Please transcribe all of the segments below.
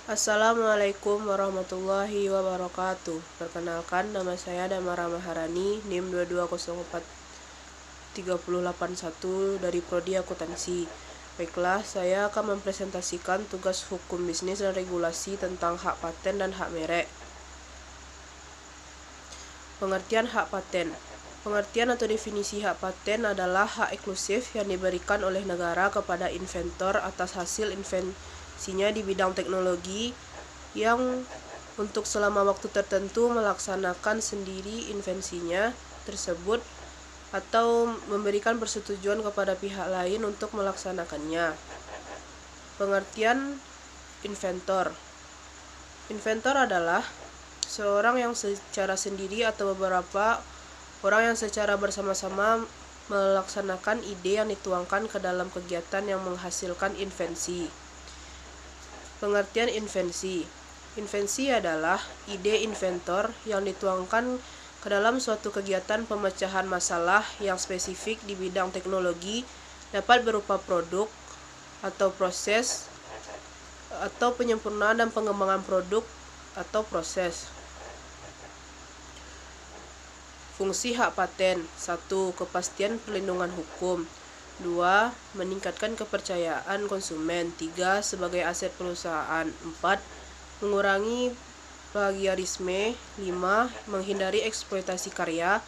Assalamualaikum warahmatullahi wabarakatuh. Perkenalkan, nama saya Damara Maharani, NIM 22043081 dari Prodi Akuntansi. Baiklah, saya akan mempresentasikan tugas hukum bisnis dan regulasi tentang hak paten dan hak merek. Pengertian hak paten. Pengertian atau definisi hak paten adalah hak eksklusif yang diberikan oleh negara kepada inventor atas hasil invensinya di bidang teknologi yang untuk selama waktu tertentu melaksanakan sendiri invensinya tersebut atau memberikan persetujuan kepada pihak lain untuk melaksanakannya. Pengertian inventor. Inventor adalah seorang yang secara sendiri atau beberapa orang yang secara bersama-sama melaksanakan ide yang dituangkan ke dalam kegiatan yang menghasilkan invensi. Pengertian invensi. Invensi adalah ide inventor yang dituangkan ke dalam suatu kegiatan pemecahan masalah yang spesifik di bidang teknologi, dapat berupa produk atau proses atau penyempurnaan dan pengembangan produk atau proses. Fungsi hak paten. 1. Kepastian perlindungan hukum. 2. Meningkatkan kepercayaan konsumen. 3. Sebagai aset perusahaan. 4. Mengurangi plagiarisme. 5. Menghindari eksploitasi karya.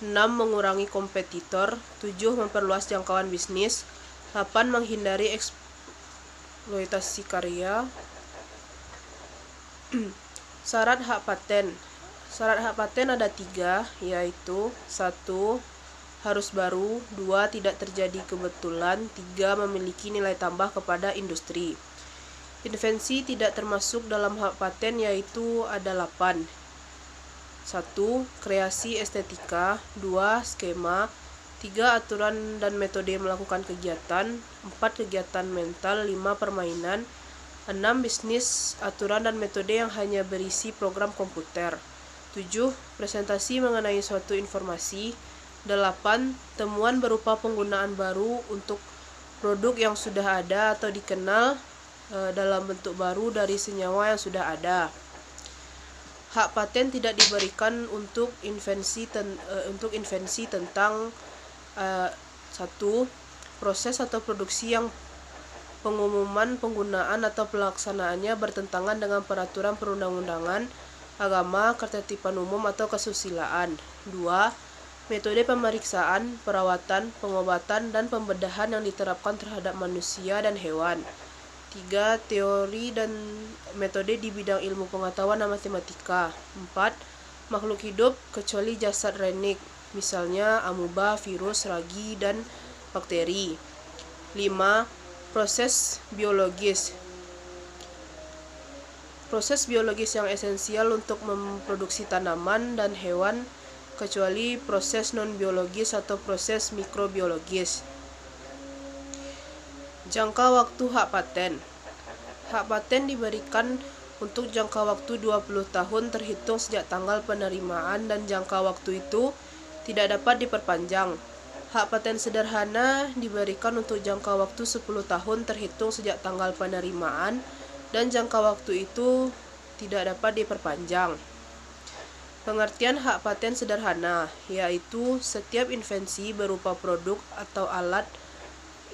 6. Mengurangi kompetitor. 7. Memperluas jangkauan bisnis. 8. Menghindari eksploitasi karya. Syarat hak paten. Syarat hak paten ada 3, yaitu 1. Harus baru. 2. Tidak terjadi kebetulan. 3. Memiliki nilai tambah kepada industri. Invensi tidak termasuk dalam hak paten yaitu ada 8. 1. Kreasi estetika. 2. Skema. 3. Aturan dan metode melakukan kegiatan. 4. Kegiatan mental. 5. Permainan. 6. Bisnis, aturan dan metode yang hanya berisi program komputer. 7. Presentasi mengenai suatu informasi. 8. Temuan berupa penggunaan baru untuk produk yang sudah ada atau dikenal dalam bentuk baru dari senyawa yang sudah ada. Hak paten tidak diberikan untuk invensi tentang 1. Proses atau produksi yang pengumuman, penggunaan, atau pelaksanaannya bertentangan dengan peraturan perundang-undangan, agama, ketertiban umum, atau kesusilaan. 2. Metode pemeriksaan, perawatan, pengobatan, dan pembedahan yang diterapkan terhadap manusia dan hewan. 3. Teori dan metode di bidang ilmu pengetahuan dan matematika. 4. Makhluk hidup kecuali jasad renik, misalnya amuba, virus, ragi, dan bakteri. 5. Proses biologis. Proses biologis yang esensial untuk memproduksi tanaman dan hewan, kecuali proses non-biologis atau proses mikrobiologis. Jangka waktu hak paten. Hak paten diberikan untuk jangka waktu 20 tahun terhitung sejak tanggal penerimaan, dan jangka waktu itu tidak dapat diperpanjang. Hak paten sederhana diberikan untuk jangka waktu 10 tahun terhitung sejak tanggal penerimaan, dan jangka waktu itu tidak dapat diperpanjang. Pengertian hak paten sederhana, yaitu setiap invensi berupa produk atau alat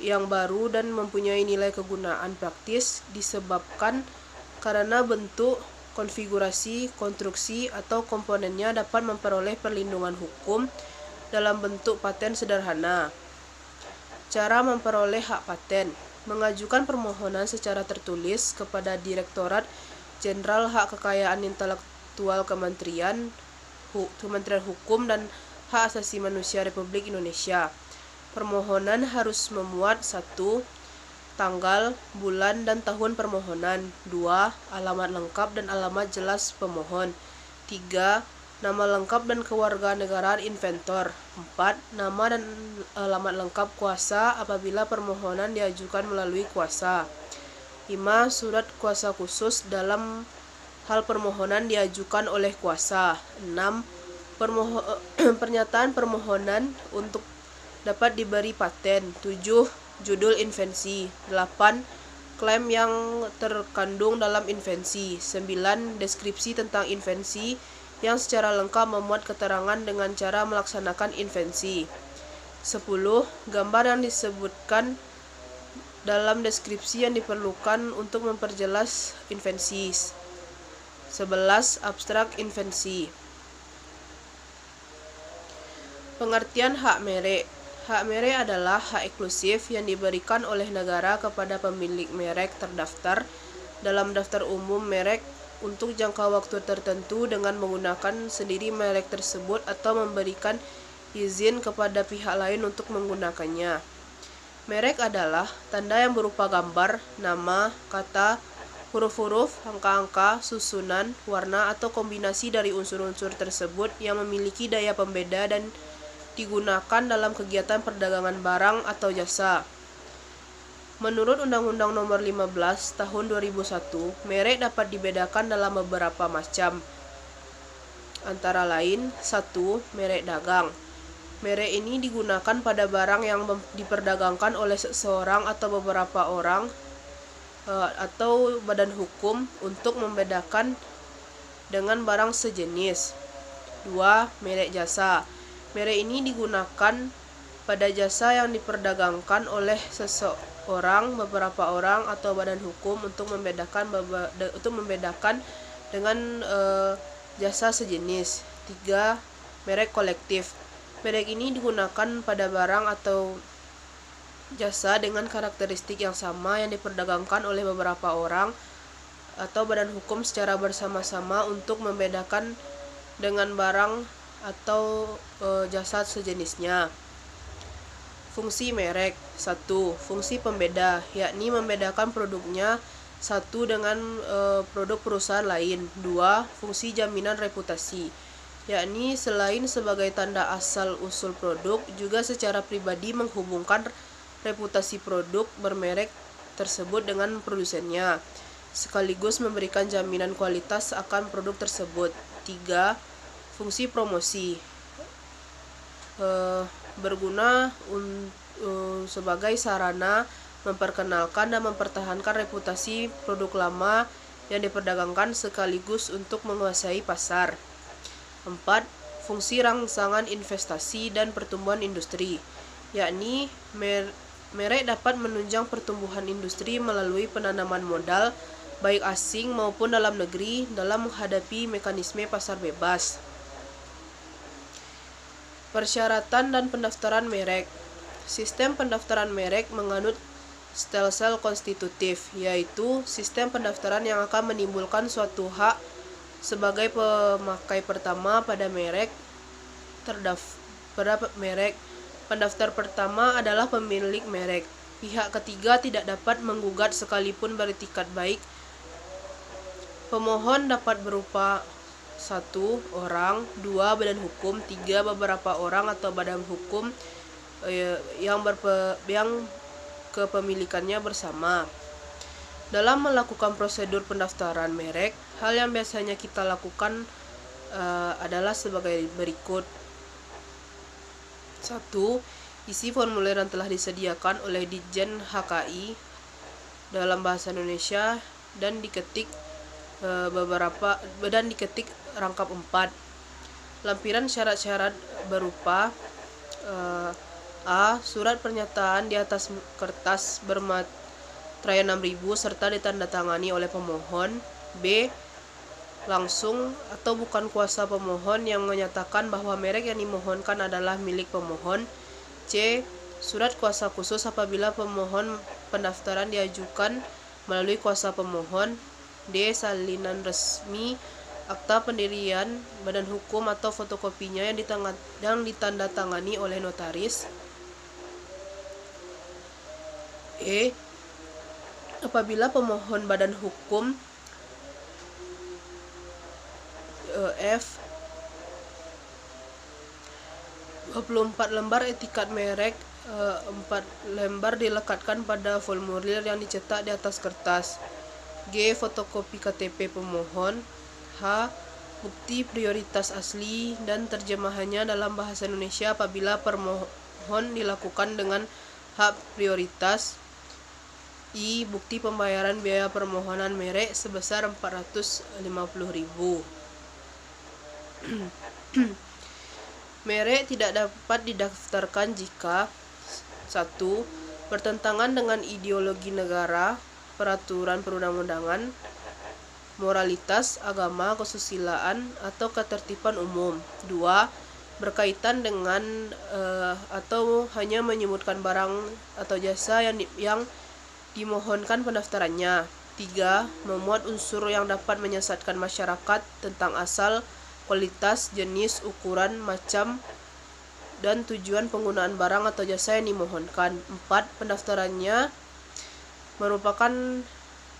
yang baru dan mempunyai nilai kegunaan praktis disebabkan karena bentuk, konfigurasi, konstruksi, atau komponennya dapat memperoleh perlindungan hukum dalam bentuk paten sederhana. Cara memperoleh hak paten. Mengajukan permohonan secara tertulis kepada Direktorat Jenderal Hak Kekayaan Intelektual Kementerian Hukum dan Hak Asasi Manusia Republik Indonesia. Permohonan harus memuat 1. Tanggal, bulan, dan tahun permohonan. 2. Alamat lengkap dan alamat jelas pemohon. 3. Nama lengkap dan kewarganegaraan inventor. 4. Nama dan alamat lengkap kuasa apabila permohonan diajukan melalui kuasa. 5. Surat kuasa khusus dalam hal permohonan diajukan oleh kuasa. 6. Pernyataan permohonan untuk dapat diberi paten. 7. Judul invensi. 8. Klaim yang terkandung dalam invensi. 9. Deskripsi tentang invensi yang secara lengkap memuat keterangan dengan cara melaksanakan invensi. 10. Gambar yang disebutkan dalam deskripsi yang diperlukan untuk memperjelas invensi. 11. Abstrak invensi. Pengertian hak merek. Hak merek adalah hak eksklusif yang diberikan oleh negara kepada pemilik merek terdaftar dalam daftar umum merek untuk jangka waktu tertentu dengan menggunakan sendiri merek tersebut atau memberikan izin kepada pihak lain untuk menggunakannya. Merek adalah tanda yang berupa gambar, nama, kata, huruf-huruf, angka-angka, susunan, warna, atau kombinasi dari unsur-unsur tersebut yang memiliki daya pembeda dan digunakan dalam kegiatan perdagangan barang atau jasa. Menurut Undang-Undang Nomor 15 Tahun 2001, merek dapat dibedakan dalam beberapa macam. Antara lain, 1. Merek dagang. Merek ini digunakan pada barang yang diperdagangkan oleh seseorang atau beberapa orang atau badan hukum untuk membedakan dengan barang sejenis. 2. Merek jasa. Merek ini digunakan pada jasa yang diperdagangkan oleh seseorang, beberapa orang, atau badan hukum untuk membedakan dengan jasa sejenis. 3. Merek kolektif. Merek ini digunakan pada barang atau jasa dengan karakteristik yang sama yang diperdagangkan oleh beberapa orang atau badan hukum secara bersama-sama untuk membedakan dengan barang atau jasa sejenisnya. Fungsi merek. 1. Fungsi pembeda, yakni membedakan produknya satu dengan produk perusahaan lain. 2. Fungsi jaminan reputasi, yakni selain sebagai tanda asal-usul produk, juga secara pribadi menghubungkan reputasi produk bermerek tersebut dengan produsennya, sekaligus memberikan jaminan kualitas akan produk tersebut. 3. Fungsi promosi, berguna sebagai sarana memperkenalkan dan mempertahankan reputasi produk lama yang diperdagangkan sekaligus untuk menguasai pasar. 4. Fungsi rangsangan investasi dan pertumbuhan industri, yakni merek dapat menunjang pertumbuhan industri melalui penanaman modal baik asing maupun dalam negeri dalam menghadapi mekanisme pasar bebas. Persyaratan dan pendaftaran merek. Sistem pendaftaran merek menganut stelsel konstitutif, yaitu sistem pendaftaran yang akan menimbulkan suatu hak sebagai pemakai pertama pada merek. Pendaftar pertama adalah pemilik merek. Pihak ketiga tidak dapat menggugat sekalipun beretikat baik. Pemohon dapat berupa 1. Orang, 2. Badan hukum, 3. Beberapa orang atau badan hukum yang kepemilikannya bersama. Dalam melakukan prosedur pendaftaran merek, hal yang biasanya kita lakukan adalah sebagai berikut. 1. Isi formulir yang telah disediakan oleh Ditjen HKI dalam bahasa Indonesia dan diketik rangkap 4. Lampiran syarat-syarat berupa A. Surat pernyataan di atas kertas bermaterai 6.000 serta ditandatangani oleh pemohon. B. Langsung atau bukan kuasa pemohon yang menyatakan bahwa merek yang dimohonkan adalah milik pemohon. C. Surat kuasa khusus apabila pemohon pendaftaran diajukan melalui kuasa pemohon. D. Salinan resmi akta pendirian badan hukum atau fotokopinya yang ditandatangani oleh notaris. E. Apabila pemohon badan hukum F. 24 lembar etikat merek, 4 lembar dilekatkan pada formulir yang dicetak di atas kertas. G. Fotokopi KTP pemohon. H. Bukti prioritas asli dan terjemahannya dalam bahasa Indonesia apabila permohon dilakukan dengan hak prioritas. I. Bukti pembayaran biaya permohonan merek sebesar 450.000. Merek tidak dapat didaftarkan jika 1. Bertentangan dengan ideologi negara, peraturan perundang-undangan, moralitas, agama, kesusilaan, atau ketertiban umum. 2. Berkaitan dengan atau hanya menyebutkan barang atau jasa yang dimohonkan pendaftarannya. 3. Memuat unsur yang dapat menyesatkan masyarakat tentang asal, kualitas, jenis, ukuran, macam, dan tujuan penggunaan barang atau jasa yang dimohonkan. 4. Pendaftarannya merupakan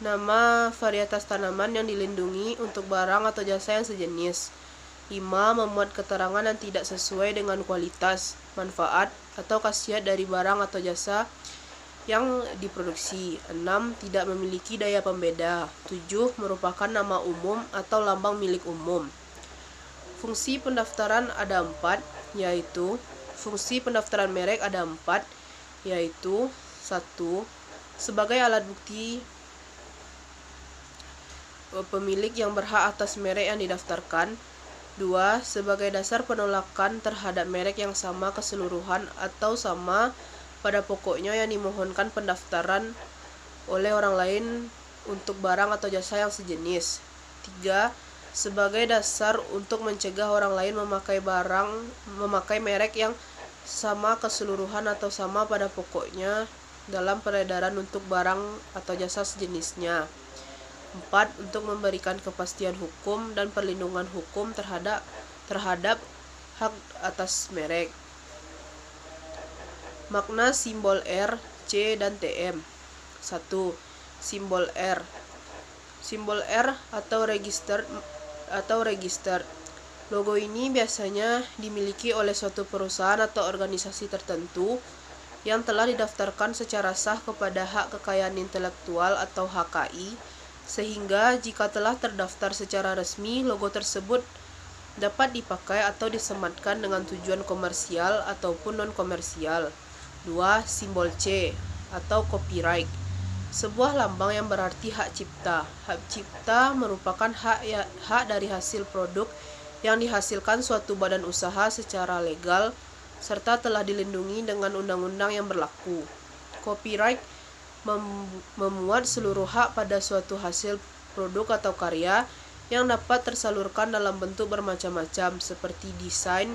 nama varietas tanaman yang dilindungi untuk barang atau jasa yang sejenis. 5. Memuat keterangan yang tidak sesuai dengan kualitas, manfaat, atau khasiat dari barang atau jasa yang diproduksi. 6. Tidak memiliki daya pembeda. 7. Merupakan nama umum atau lambang milik umum. Fungsi pendaftaran ada 4, yaitu fungsi pendaftaran merek ada 4, yaitu 1. Sebagai alat bukti pemilik yang berhak atas merek yang didaftarkan. 2. Sebagai dasar penolakan terhadap merek yang sama keseluruhan atau sama pada pokoknya yang dimohonkan pendaftaran oleh orang lain untuk barang atau jasa yang sejenis. 3. Sebagai dasar untuk mencegah orang lain memakai merek yang sama keseluruhan atau sama pada pokoknya dalam peredaran untuk barang atau jasa sejenisnya. 4. Untuk memberikan kepastian hukum dan perlindungan hukum terhadap hak atas merek. Makna simbol R, C, dan TM. 1. Simbol R. Simbol R atau register. Logo ini biasanya dimiliki oleh suatu perusahaan atau organisasi tertentu yang telah didaftarkan secara sah kepada Hak Kekayaan Intelektual atau HKI, sehingga jika telah terdaftar secara resmi, logo tersebut dapat dipakai atau disematkan dengan tujuan komersial ataupun non-komersial. 2. Simbol C atau copyright. Sebuah lambang yang berarti hak cipta. Hak cipta merupakan hak dari hasil produk yang dihasilkan suatu badan usaha secara legal serta telah dilindungi dengan undang-undang yang berlaku. Copyright memuat seluruh hak pada suatu hasil produk atau karya yang dapat tersalurkan dalam bentuk bermacam-macam seperti desain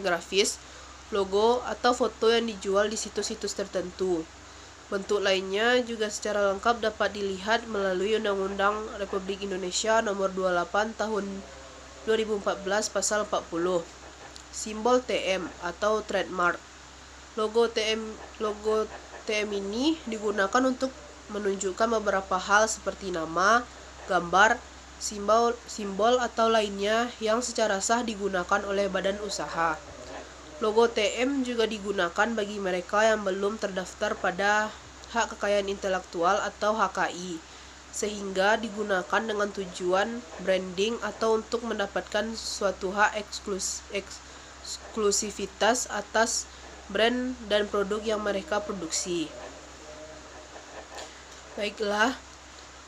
grafis, logo, atau foto yang dijual di situs-situs tertentu. Bentuk lainnya juga secara lengkap dapat dilihat melalui Undang-Undang Republik Indonesia Nomor 28 Tahun 2014 Pasal 40. Simbol TM atau trademark. Logo TM ini digunakan untuk menunjukkan beberapa hal seperti nama, gambar, simbol atau lainnya yang secara sah digunakan oleh badan usaha. Logo TM juga digunakan bagi mereka yang belum terdaftar pada Hak Kekayaan Intelektual atau HKI, sehingga digunakan dengan tujuan branding atau untuk mendapatkan suatu hak eksklusivitas atas brand dan produk yang mereka produksi. Baiklah,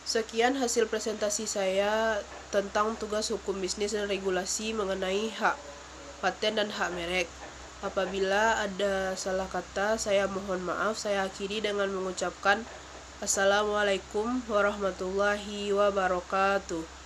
sekian hasil presentasi saya tentang tugas hukum bisnis dan regulasi mengenai hak paten dan hak merek. Apabila ada salah kata, saya mohon maaf. Saya akhiri dengan mengucapkan Assalamualaikum warahmatullahi wabarakatuh.